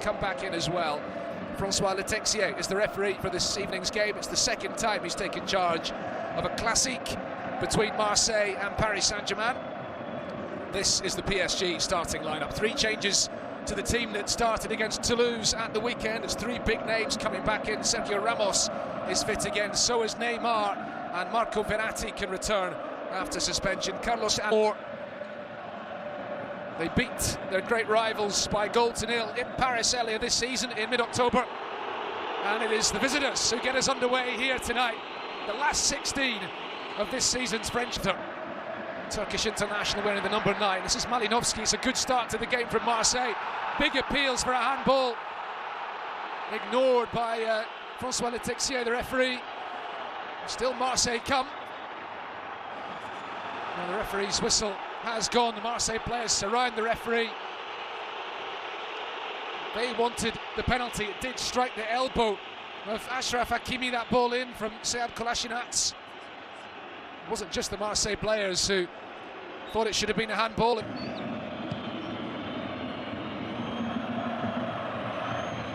come back in as well. Francois Letexier is the referee for this evening's game. It's the second time he's taken charge of a classique between Marseille and Paris Saint-Germain. This is the PSG starting lineup. 3 changes to the team that started against Toulouse at the weekend. It's 3 big names coming back in. Sergio Ramos is fit again, so is Neymar, and Marco Verratti can return after suspension. Carlos Amor. They beat their great rivals by 1-0 in Paris earlier this season in mid-October. And it is the visitors who get us underway here tonight. The last 16 of this season's French tour. Turkish international wearing the number 9. This is Malinovský. It's a good start to the game from Marseille. Big appeals for a handball. Ignored by Francois Letexier, the referee. Still Marseille come. Now the referee's whistle has gone. The Marseille players surround the referee. They wanted the penalty. It did strike the elbow of Achraf Hakimi, that ball in from Sead Kolasinac. It wasn't just the Marseille players who thought it should have been a handball.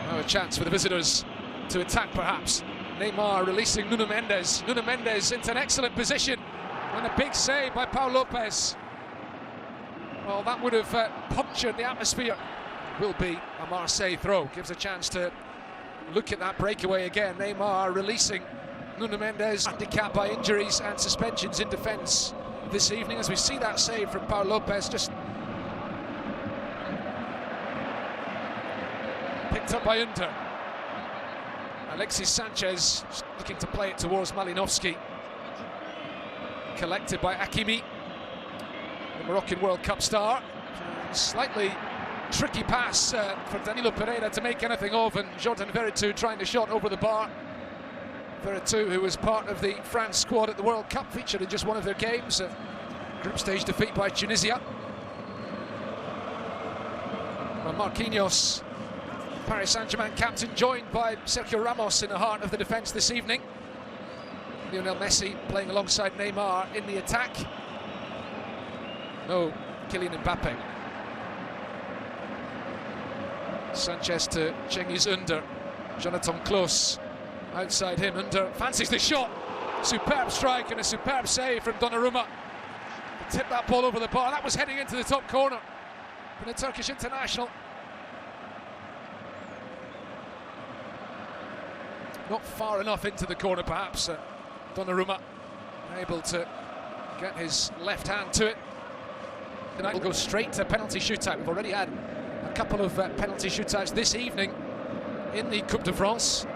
Now a chance for the visitors to attack perhaps. Neymar releasing Nuno Mendes. Nuno Mendes into an excellent position and a big save by Pau Lopez. Well, that would have punctured the atmosphere. Will be a Marseille throw. Gives a chance to look at that breakaway again. Neymar releasing Nuno Mendes, handicapped by injuries and suspensions in defence this evening, as we see that save from Pau Lopez, just picked up by Under. Alexis Sanchez looking to play it towards Malinovský. Collected by Hakimi, the Moroccan World Cup star. Slightly tricky pass for Danilo Pereira to make anything of, and Jordan Veretout trying to shot over the bar. Veretout, who was part of the France squad at the World Cup, featured in just one of their games, a group stage defeat by Tunisia. Well, Marquinhos, Paris Saint-Germain captain, joined by Sergio Ramos in the heart of the defence this evening. Lionel Messi playing alongside Neymar in the attack. No Kylian Mbappe. Sanchez to Cengiz Under. Jonathan Klaus outside him. Under fancies the shot. Superb strike and a superb save from Donnarumma. To tip that ball over the bar. That was heading into the top corner for the Turkish international. Not far enough into the corner perhaps. Donnarumma able to get his left hand to it. Tonight will go straight to penalty shootout. We've already had a couple of penalty shootouts this evening in the Coupe de France.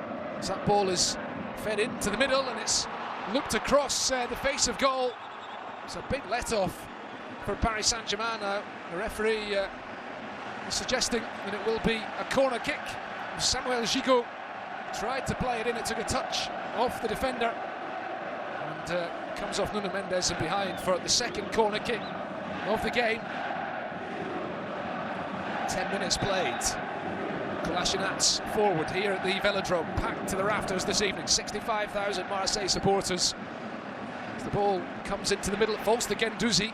So that ball is fed into the middle and it's looked across the face of goal. It's a big let-off for Paris Saint-Germain now. The referee is suggesting that it will be a corner kick. Samuel Gigot tried to play it in. It took a touch off the defender and comes off Nuno Mendes and behind for the second corner kick of the game. 10 minutes played. Kolasinac forward here at the Velodrome, packed to the rafters this evening. 65,000 Marseille supporters. As the ball comes into the middle, it falls to Guendouzi.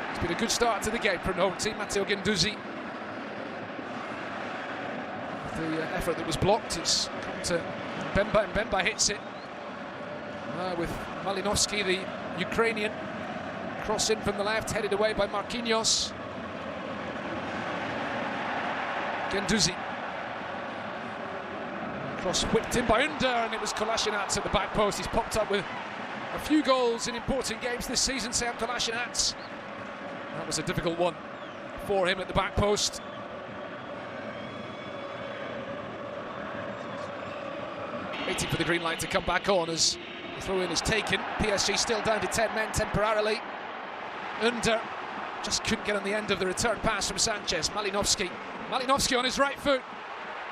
It's been a good start to the game from the home team. Matteo Guendouzi. The effort that was blocked, it's come to Mbemba, and Mbemba hits it. With Malinovský, the Ukrainian, cross in from the left, headed away by Marquinhos. Guendouzi. Cross whipped in by Under, and it was Kolasinac at the back post. He's popped up with a few goals in important games this season, Sead Kolasinac. That was a difficult one for him at the back post. Waiting for the green light to come back on as the throw-in is taken. PSG still down to 10 men temporarily. Under just couldn't get on the end of the return pass from Sanchez. Malinovský on his right foot.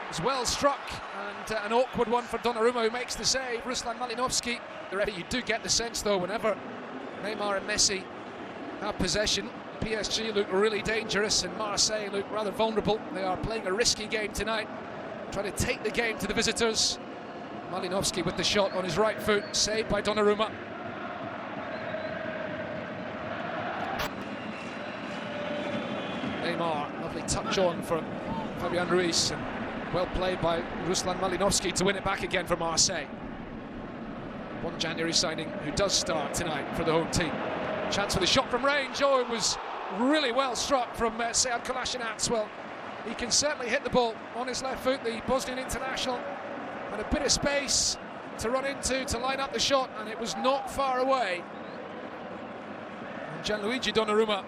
Was well struck, and an awkward one for Donnarumma, who makes the save. Ruslan Malinovský. You do get the sense, though, whenever Neymar and Messi have possession, PSG look really dangerous and Marseille look rather vulnerable. They are playing a risky game tonight, trying to take the game to the visitors. Malinovský with the shot on his right foot, saved by Donnarumma. Neymar, Lovely touch on for Fabian Ruiz, and well played by Ruslan Malinovsky to win it back again for Marseille. 1 January signing who does start tonight for the home team. Chance for the shot from range. Oh, it was really well struck from Sead Kolasinac. Well, he can certainly hit the ball on his left foot, the Bosnian international, and a bit of space to run into to line up the shot, and it was not far away. And Gianluigi Donnarumma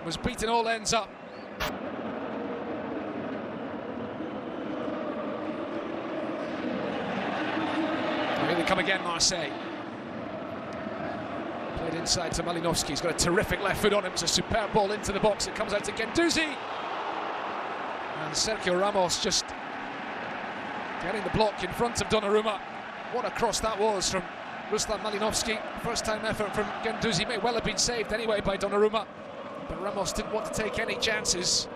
was beaten all ends up. Here they come again, Marseille. Played inside to Malinovsky. He's got a terrific left foot on him. It's a superb ball into the box. It comes out to Guendouzi. And Sergio Ramos just getting the block in front of Donnarumma. What a cross that was from Ruslan Malinovsky. First time effort from Guendouzi. May well have been saved anyway by Donnarumma, but Ramos didn't want to take any chances.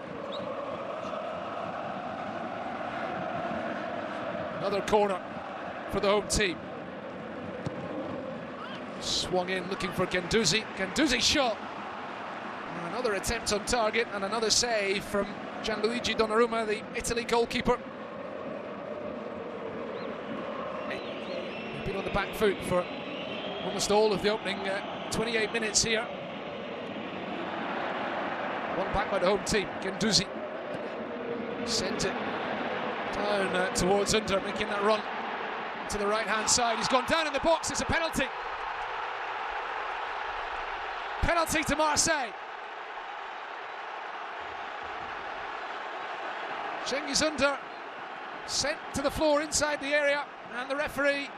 Another corner for the home team. Swung in looking for Guendouzi. Guendouzi shot. Another attempt on target and another save from Gianluigi Donnarumma, the Italy goalkeeper. He's been on the back foot for almost all of the opening 28 minutes here. One back by the home team. Guendouzi sent it down towards Under, making that run to the right-hand side. He's gone down in the box. It's a penalty. Penalty to Marseille. Cengiz Under sent to the floor inside the area, and the referee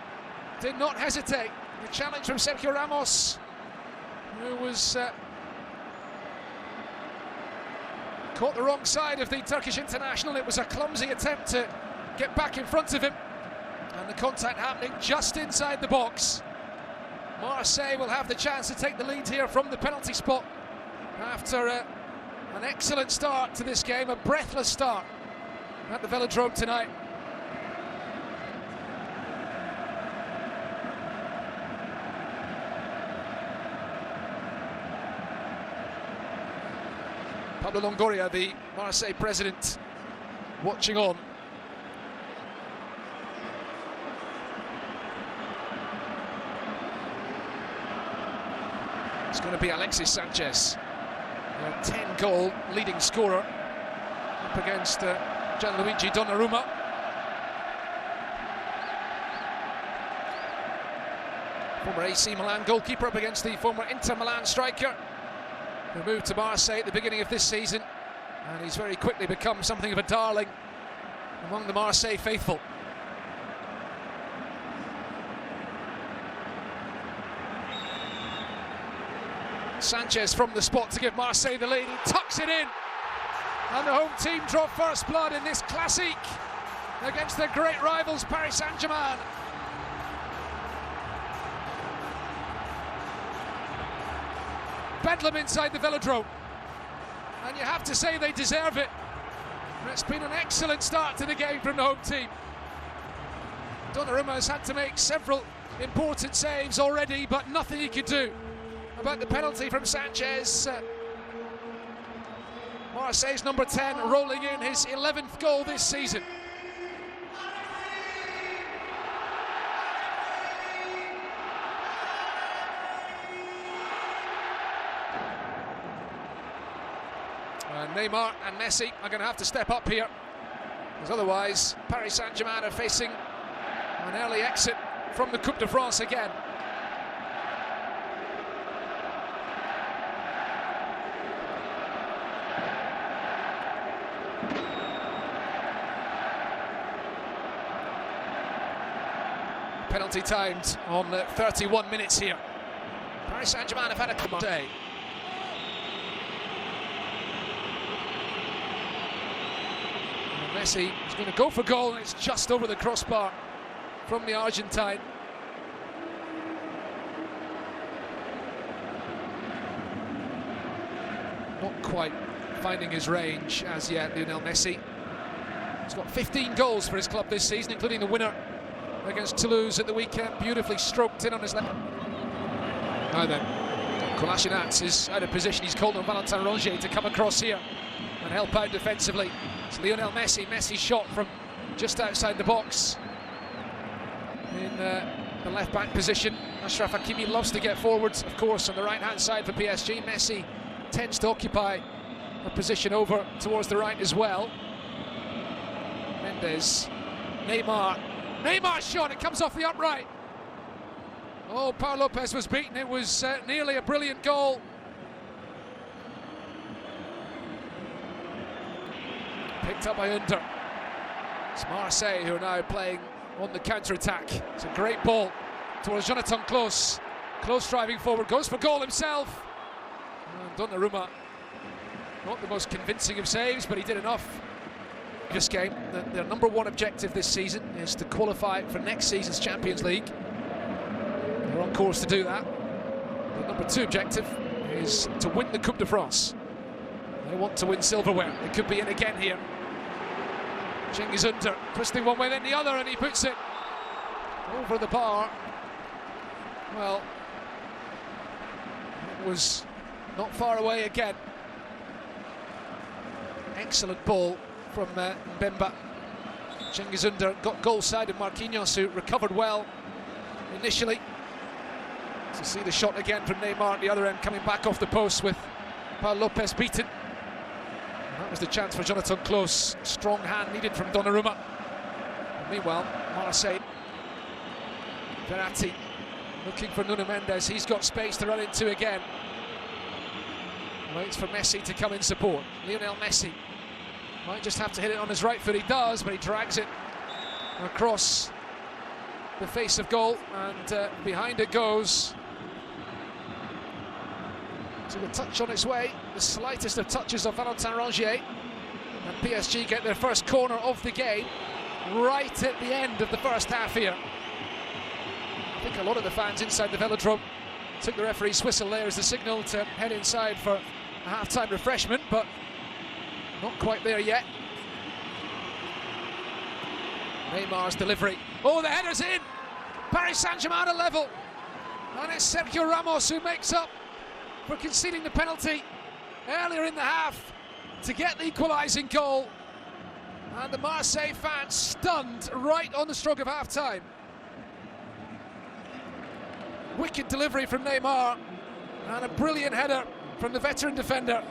did not hesitate. The challenge from Sergio Ramos, who was caught the wrong side of the Turkish international. It was a clumsy attempt to get back in front of him, and the contact happening just inside the box. Marseille will have the chance to take the lead here from the penalty spot after an excellent start to this game, a breathless start at the Velodrome tonight. Pablo Longoria, the Marseille president, watching on. It's going to be Alexis Sanchez, a 10-goal leading scorer, up against Gianluigi Donnarumma. Former AC Milan goalkeeper up against the former Inter Milan striker, who moved to Marseille at the beginning of this season, and he's very quickly become something of a darling among the Marseille faithful. Sanchez from the spot to give Marseille the lead. He tucks it in, and the home team draw first blood in this classique against their great rivals Paris Saint-Germain. Bedlam inside the Velodrome, and you have to say they deserve it. It's been an excellent start to the game from the home team. Donnarumma has had to make several important saves already, but nothing he could do about the penalty from Sanchez. Marseille's number 10 rolling in his 11th goal this season. Neymar and Messi are going to have to step up here, because otherwise Paris Saint-Germain are facing an early exit from the Coupe de France again. Penalty timed on 31 minutes here. Paris Saint-Germain have had a good day. Messi is going to go for goal, and it's just over the crossbar from the Argentine. Not quite finding his range as yet, Lionel Messi. He's got 15 goals for his club this season, including the winner against Toulouse at the weekend. Beautifully stroked in on his left. Now then, Kolasinac is out of position. He's called on Valentin Rongier to come across here and help out defensively. It's Lionel Messi. Messi shot from just outside the box in the left-back position. Achraf Hakimi loves to get forwards, of course, on the right-hand side for PSG. Messi tends to occupy a position over towards the right as well. Mendes, Neymar shot, it comes off the upright. Oh, Pau Lopez was beaten. It was nearly a brilliant goal. Picked up by Under. It's Marseille who are now playing on the counter-attack. It's a great ball towards Jonathan Klaus. Klaus driving forward, goes for goal himself. And Donnarumma, not the most convincing of saves, but he did enough this game. Their number one objective this season is to qualify for next season's Champions League. They're on course to do that. The number two objective is to win the Coupe de France. They want to win silverware. It could be in again here. Cengiz Under, twisting one way then the other, and he puts it over the bar. Well, it was not far away again. Excellent ball from Mbemba. Cengiz Under got goal side of Marquinhos, who recovered well initially. To see the shot again from Neymar at the other end, coming back off the post with Pau Lopez beaten. And that was the chance for Jonathan Klaus. Strong hand needed from Donnarumma. And meanwhile, Marseille. Verratti looking for Nuno Mendes. He's got space to run into again. Waits for Messi to come in support. Lionel Messi might just have to hit it on his right foot. He does, but he drags it across the face of goal, and behind it goes. To the touch on its way, the slightest of touches of Valentin Rongier, and PSG get their first corner of the game right at the end of the first half here. I think a lot of the fans inside the Velodrome took the referee's whistle there as the signal to head inside for a half-time refreshment, but not quite there yet. Neymar's delivery. Oh, the header's in! Paris Saint-Germain at level. And it's Sergio Ramos who makes up for conceding the penalty earlier in the half to get the equalising goal. And the Marseille fans stunned right on the stroke of half-time. Wicked delivery from Neymar and a brilliant header from the veteran defender,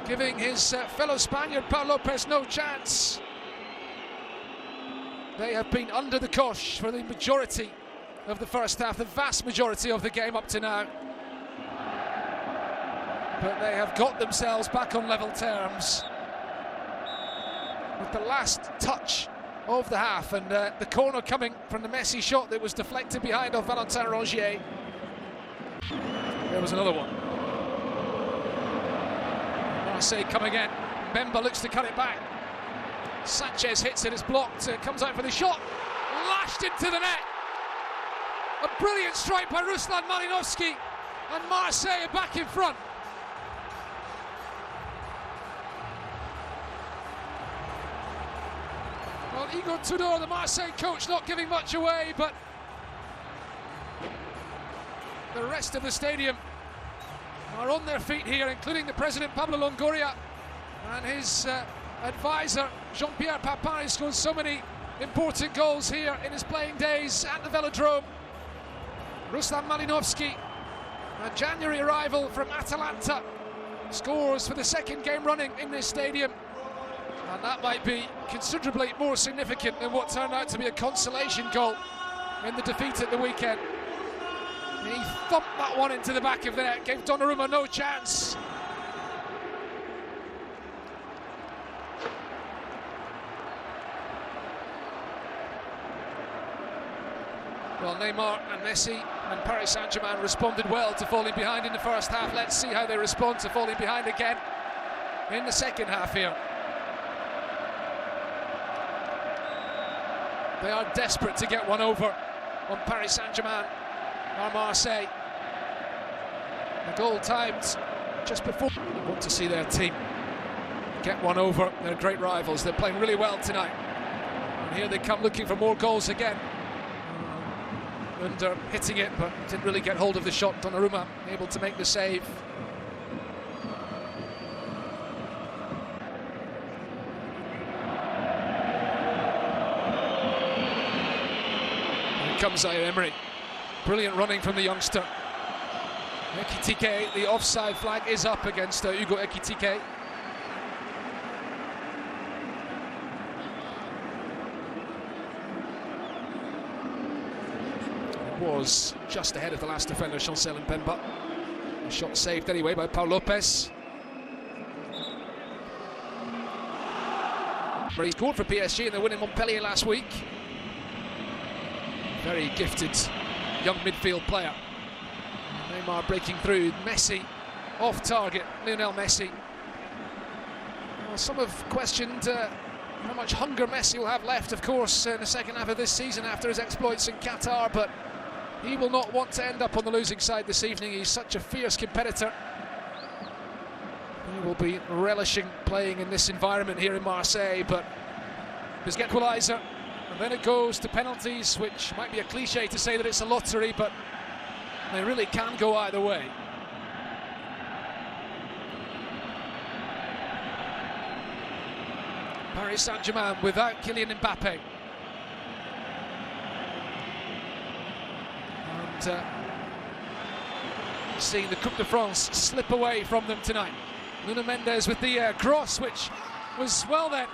giving his fellow Spaniard Pau Lopez no chance. They have been under the cosh for the majority of the first half, the vast majority of the game up to now. But they have got themselves back on level terms with the last touch of the half, and the corner coming from the Messi shot that was deflected behind of Valentin Rongier. There was another one. Marseille come again. Mbemba looks to cut it back. Sanchez hits it, it's blocked, comes out for the shot, lashed into the net. A brilliant strike by Ruslan Malinovsky, and Marseille are back in front. Well, Igor Tudor, the Marseille coach, not giving much away, but the rest of the stadium are on their feet here, including the president Pablo Longoria and his advisor Jean-Pierre Papin, who scored so many important goals here in his playing days at the Velodrome. Ruslan Malinovsky, a January arrival from Atalanta, scores for the second game running in this stadium, and that might be considerably more significant than what turned out to be a consolation goal in the defeat at the weekend. He thumped that one into the back of the net, gave Donnarumma no chance. Well, Neymar and Messi and Paris Saint-Germain responded well to falling behind in the first half. Let's see how they respond to falling behind again in the second half here. They are desperate to get one over on Paris Saint-Germain or Marseille. The goal timed just before. They want to see their team get one over. They're great rivals. They're playing really well tonight. And here they come looking for more goals again. Under hitting it, but didn't really get hold of the shot. Donnarumma able to make the save. comes Emery. Brilliant running from the youngster. Ekitike, the offside flag is up against Hugo Ekitike. Was just ahead of the last defender, Chancel Mbemba. A shot saved anyway by Paul Lopez. But he scored for PSG in the win in Montpellier last week. Very gifted young midfield player. Neymar breaking through, Messi off target, Lionel Messi. Well, some have questioned how much hunger Messi will have left, of course, in the second half of this season after his exploits in Qatar, but he will not want to end up on the losing side this evening. He's such a fierce competitor. He will be relishing playing in this environment here in Marseille, but his equaliser, and then it goes to penalties, which might be a cliche to say that it's a lottery, but they really can go either way. Paris Saint-Germain without Kylian Mbappe. And seeing the Coupe de France slip away from them tonight. Nuno Mendes with the cross, which was, well then,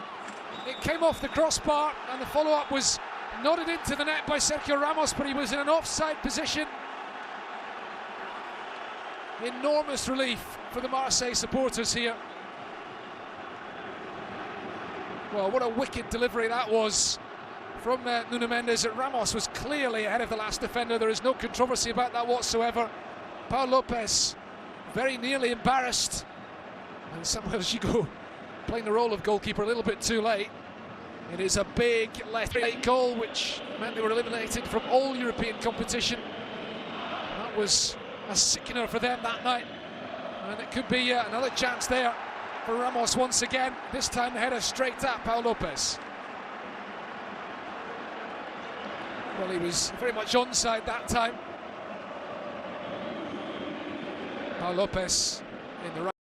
it came off the crossbar and the follow-up was nodded into the net by Sergio Ramos, but he was in an offside position. Enormous relief for the Marseille supporters here. Well, what a wicked delivery that was from Nuno Mendes. Ramos was clearly ahead of the last defender. There is no controversy about that whatsoever. Paul Lopez very nearly embarrassed, and Samuel Gigot playing the role of goalkeeper a little bit too late. It is a big late goal, which meant they were eliminated from all European competition. That was a sickener for them that night, and it could be another chance there for Ramos once again. This time the header straight at Paul Lopez. Well, he was very much onside that time. Paul Lopez in the right.